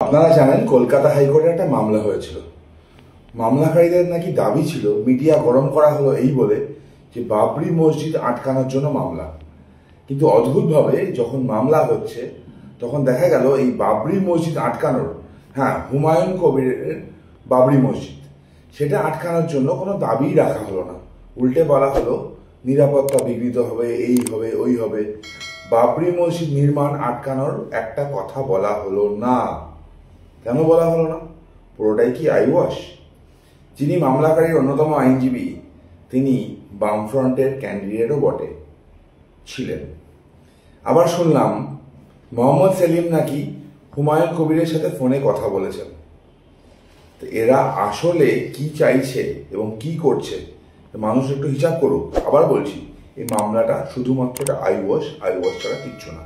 আপনারা জানেন কলকাতা হাইকোর্টে একটা মামলা হয়েছিল। মামলাকারীদের নাকি দাবি ছিল মিডিয়া গরম করা হলো এই বলে যে বাবরি মসজিদ আটকানোর জন্য মামলা। কিন্তু অদ্ভুতভাবে যখন মামলা হচ্ছে তখন দেখা গেল এই বাবরি মসজিদ আটকানোর, হুমায়ুন কবিরের বাবরি মসজিদ, সেটা আটকানোর জন্য কোনো দাবিই রাখা হলো না। উল্টে বলা হলো নিরাপত্তা বিঘ্নিত হবে, এই হবে, ওই হবে। বাবরি মসজিদ নির্মাণ আটকানোর একটা কথা বলা হলো না। কেন বলা হলো না? পুরোটাই কি আইওয়াশ? যিনি মামলাকারীর অন্যতম আইনজীবী তিনি বামফ্রন্টের ক্যান্ডিডেটও বটে ছিলেন। আবার শুনলাম মোহাম্মদ সেলিম নাকি হুমায়ুন কবিরের সাথে ফোনে কথা বলেছেন। তো এরা আসলে কি চাইছে এবং কি করছে মানুষ একটু হিসাব করুক। আবার বলছি, এই মামলাটা শুধুমাত্র আইওয়াশ ছাড়া কিচ্ছু না।